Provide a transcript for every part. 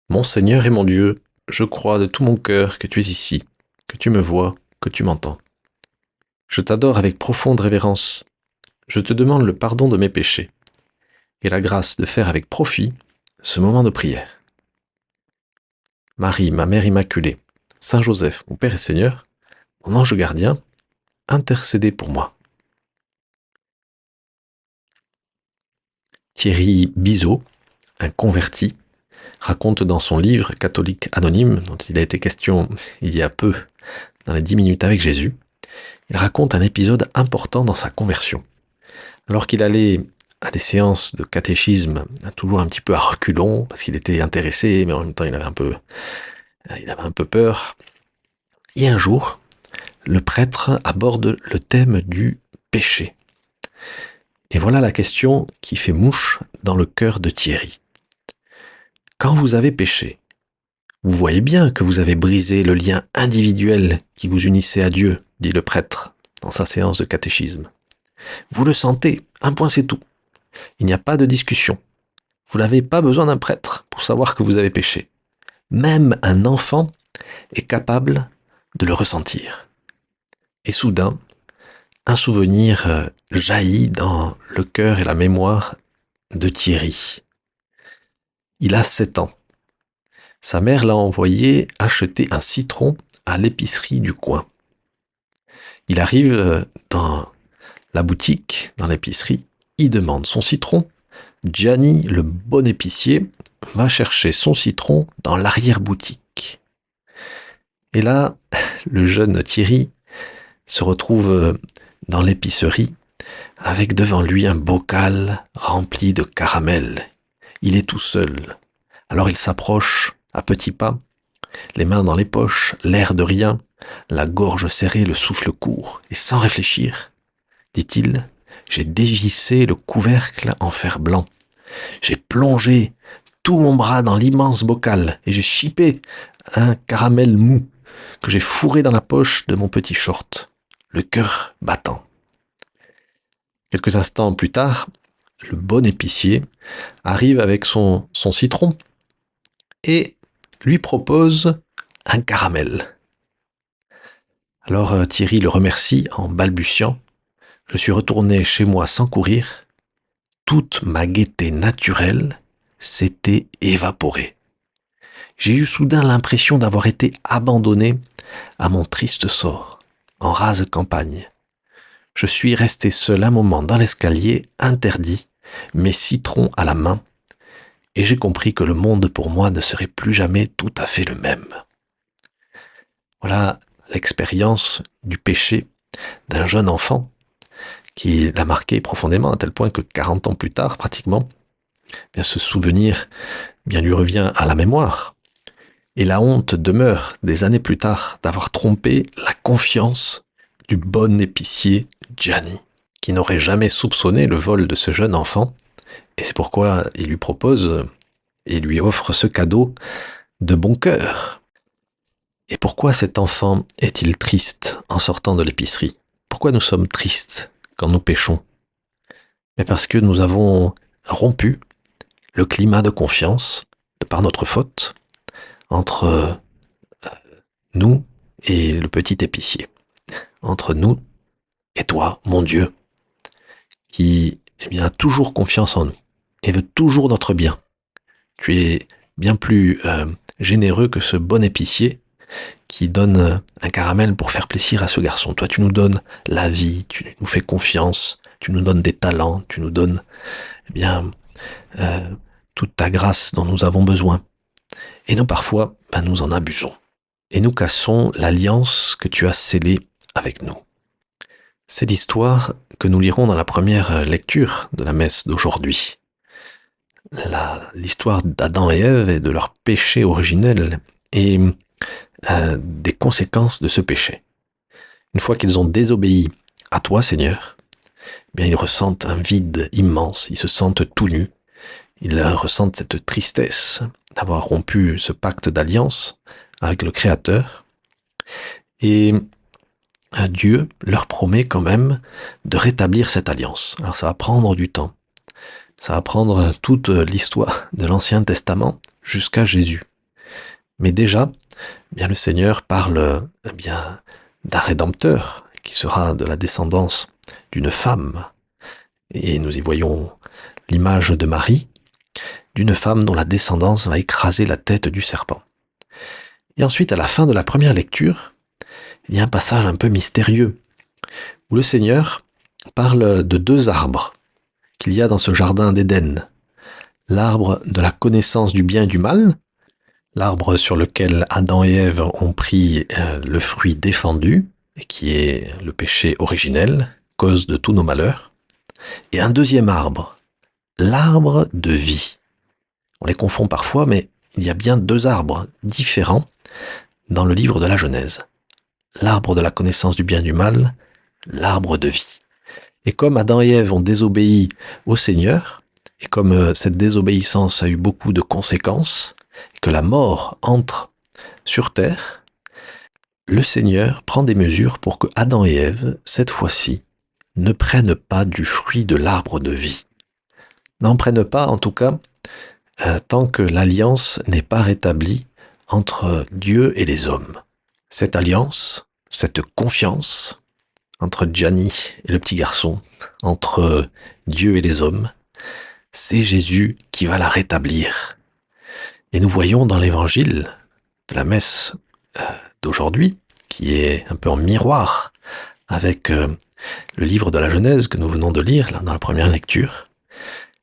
Mon Seigneur et mon Dieu, je crois de tout mon cœur que tu es ici, que tu me vois, que tu m'entends. Je t'adore avec profonde révérence. Je te demande le pardon de mes péchés et la grâce de faire avec profit ce moment de prière. Marie, ma Mère Immaculée, Saint Joseph, mon Père et Seigneur, mon ange gardien, intercédez pour moi. Thierry Bizot, un converti, raconte dans son livre Catholique anonyme, dont il a été question il y a peu dans les 10 minutes avec Jésus, il raconte un épisode important dans sa conversion. Alors qu'il allait à des séances de catéchisme, toujours un petit peu à reculons, parce qu'il était intéressé, mais en même temps il avait un peu peur. Et un jour, le prêtre aborde le thème du péché. Et voilà la question qui fait mouche dans le cœur de Thierry. Quand vous avez péché, vous voyez bien que vous avez brisé le lien individuel qui vous unissait à Dieu, dit le prêtre dans sa séance de catéchisme. Vous le sentez, un point c'est tout. Il n'y a pas de discussion. Vous n'avez pas besoin d'un prêtre pour savoir que vous avez péché. Même un enfant est capable de le ressentir. Et soudain, un souvenir jaillit dans le cœur et la mémoire de Thierry. Il a 7 ans. Sa mère l'a envoyé acheter un citron à l'épicerie du coin. Il arrive dans la boutique, dans l'épicerie, il demande son citron. Gianni, le bon épicier, va chercher son citron dans l'arrière-boutique. Et là, le jeune Thierry se retrouve dans l'épicerie avec devant lui un bocal rempli de caramel. Il est tout seul. Alors il s'approche à petits pas, les mains dans les poches, l'air de rien, la gorge serrée, le souffle court. Et sans réfléchir, dit-il, j'ai dévissé le couvercle en fer blanc. J'ai plongé tout mon bras dans l'immense bocal et j'ai chipé un caramel mou que j'ai fourré dans la poche de mon petit short, le cœur battant. Quelques instants plus tard, le bon épicier arrive avec son citron et lui propose un caramel. Alors Thierry le remercie en balbutiant. Je suis retourné chez moi sans courir. Toute ma gaieté naturelle s'était évaporée. J'ai eu soudain l'impression d'avoir été abandonné à mon triste sort, en rase campagne. Je suis resté seul un moment dans l'escalier, interdit, mes citrons à la main, et j'ai compris que le monde pour moi ne serait plus jamais tout à fait le même. Voilà l'expérience du péché d'un jeune enfant qui l'a marqué profondément à tel point que 40 ans plus tard, pratiquement, bien ce souvenir bien lui revient à la mémoire. Et la honte demeure des années plus tard d'avoir trompé la confiance du bon épicier Gianni, qui n'aurait jamais soupçonné le vol de ce jeune enfant. Et c'est pourquoi il lui propose et lui offre ce cadeau de bon cœur. Et pourquoi cet enfant est-il triste en sortant de l'épicerie? Pourquoi nous sommes tristes quand nous péchons? Mais parce que nous avons rompu le climat de confiance, de par notre faute, entre nous et le petit épicier, entre nous et toi, mon Dieu, qui a toujours confiance en nous et veut toujours notre bien. Tu es bien plus généreux que ce bon épicier qui donne un caramel pour faire plaisir à ce garçon. Toi, tu nous donnes la vie, tu nous fais confiance, tu nous donnes des talents, tu nous donnes eh bien euh, toute ta grâce dont nous avons besoin. Et nous, parfois, nous en abusons. Et nous cassons l'alliance que tu as scellée avec nous. C'est l'histoire que nous lirons dans la première lecture de la messe d'aujourd'hui. L'histoire d'Adam et Ève et de leur péché originel et des conséquences de ce péché. Une fois qu'ils ont désobéi à toi, Seigneur, bien ils ressentent un vide immense, ils se sentent tout nus, ils ressentent cette tristesse d'avoir rompu ce pacte d'alliance avec le Créateur. Et Dieu leur promet quand même de rétablir cette alliance. Alors ça va prendre du temps. Ça va prendre toute l'histoire de l'Ancien Testament jusqu'à Jésus. Mais déjà, bien le Seigneur parle bien d'un rédempteur qui sera de la descendance d'une femme. Et nous y voyons l'image de Marie, d'une femme dont la descendance va écraser la tête du serpent. Et ensuite, à la fin de la première lecture, il y a un passage un peu mystérieux où le Seigneur parle de deux arbres qu'il y a dans ce jardin d'Éden. L'arbre de la connaissance du bien et du mal, l'arbre sur lequel Adam et Ève ont pris le fruit défendu, et qui est le péché originel, cause de tous nos malheurs, et un deuxième arbre, l'arbre de vie. On les confond parfois, mais il y a bien deux arbres différents dans le livre de la Genèse. L'arbre de la connaissance du bien et du mal, l'arbre de vie. Et comme Adam et Ève ont désobéi au Seigneur, et comme cette désobéissance a eu beaucoup de conséquences, et que la mort entre sur terre, le Seigneur prend des mesures pour que Adam et Ève, cette fois-ci, ne prennent pas du fruit de l'arbre de vie. N'en prennent pas, en tout cas, tant que l'alliance n'est pas rétablie entre Dieu et les hommes. Cette alliance, cette confiance entre Gianni et le petit garçon, entre Dieu et les hommes, c'est Jésus qui va la rétablir. Et nous voyons dans l'évangile de la messe d'aujourd'hui, qui est un peu en miroir avec le livre de la Genèse que nous venons de lire là, dans la première lecture,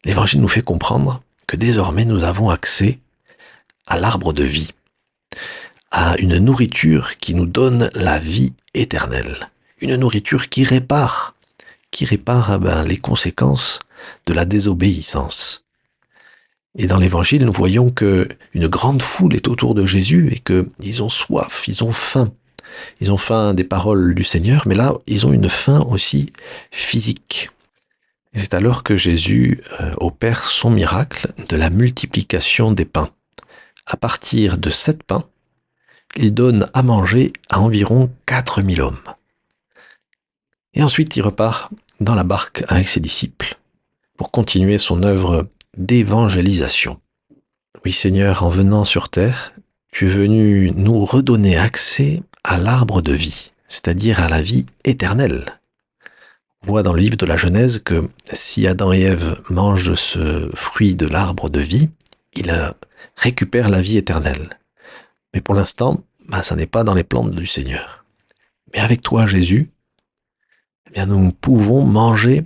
l'évangile nous fait comprendre que désormais nous avons accès à l'arbre de vie, à une nourriture qui nous donne la vie éternelle, une nourriture qui répare les conséquences de la désobéissance. Et dans l'évangile, nous voyons que une grande foule est autour de Jésus et qu'ils ont soif, ils ont faim. Ils ont faim des paroles du Seigneur, mais là, ils ont une faim aussi physique. Et c'est alors que Jésus opère son miracle de la multiplication des pains. À partir de 7 pains, il donne à manger à environ 4000 hommes. Et ensuite, il repart dans la barque avec ses disciples pour continuer son œuvre d'évangélisation. Oui, Seigneur, en venant sur terre, tu es venu nous redonner accès à l'arbre de vie, c'est-à-dire à la vie éternelle. On voit dans le livre de la Genèse que si Adam et Ève mangent de ce fruit de l'arbre de vie, ils récupèrent la vie éternelle. Mais pour l'instant, ça n'est pas dans les plans du Seigneur. Mais avec toi, Jésus, eh bien, nous pouvons manger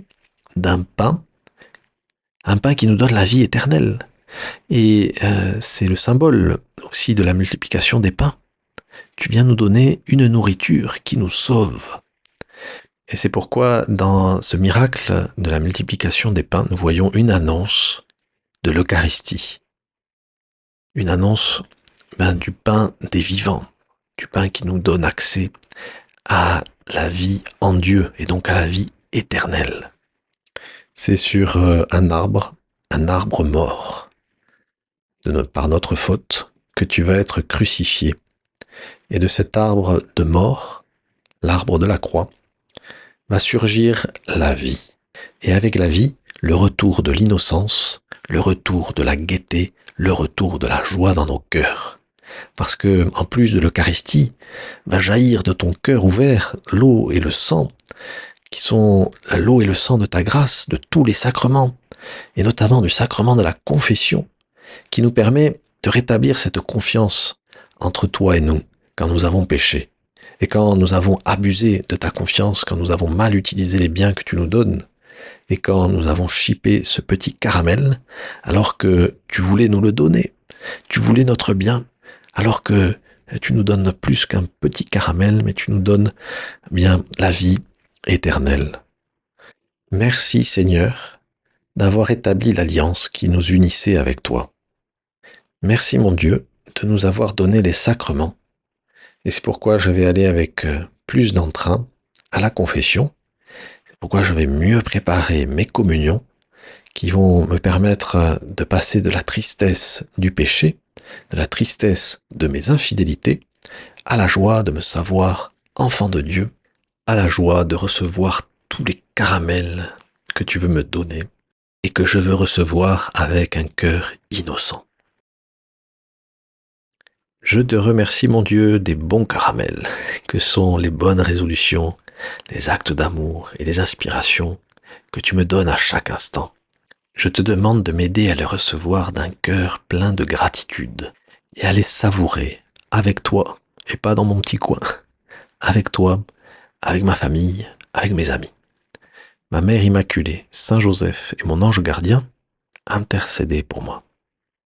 d'un pain, un pain qui nous donne la vie éternelle. Et c'est le symbole aussi de la multiplication des pains. Tu viens nous donner une nourriture qui nous sauve. Et c'est pourquoi dans ce miracle de la multiplication des pains, nous voyons une annonce de l'Eucharistie. Une annonce du pain des vivants, du pain qui nous donne accès à la vie en Dieu et donc à la vie éternelle. C'est sur un arbre mort, par notre faute, que tu vas être crucifié. Et de cet arbre de mort, l'arbre de la croix, va surgir la vie. Et avec la vie, le retour de l'innocence, le retour de la gaieté, le retour de la joie dans nos cœurs. Parce que, en plus de l'Eucharistie, va jaillir de ton cœur ouvert l'eau et le sang, qui sont l'eau et le sang de ta grâce, de tous les sacrements, et notamment du sacrement de la confession, qui nous permet de rétablir cette confiance entre toi et nous, quand nous avons péché. Et quand nous avons abusé de ta confiance, quand nous avons mal utilisé les biens que tu nous donnes, et quand nous avons chippé ce petit caramel, alors que tu voulais nous le donner, tu voulais notre bien, alors que tu nous donnes plus qu'un petit caramel, mais tu nous donnes bien la vie éternelle. Merci Seigneur d'avoir établi l'alliance qui nous unissait avec toi. Merci mon Dieu de nous avoir donné les sacrements. Et c'est pourquoi je vais aller avec plus d'entrain à la confession. C'est pourquoi je vais mieux préparer mes communions qui vont me permettre de passer de la tristesse du péché, de la tristesse de mes infidélités, à la joie de me savoir enfant de Dieu, à la joie de recevoir tous les caramels que tu veux me donner et que je veux recevoir avec un cœur innocent. Je te remercie, mon Dieu, des bons caramels, que sont les bonnes résolutions, les actes d'amour et les inspirations que tu me donnes à chaque instant. Je te demande de m'aider à les recevoir d'un cœur plein de gratitude et à les savourer avec toi et pas dans mon petit coin, avec toi, avec ma famille, avec mes amis. Ma Mère Immaculée, Saint Joseph et mon ange gardien, intercédez pour moi.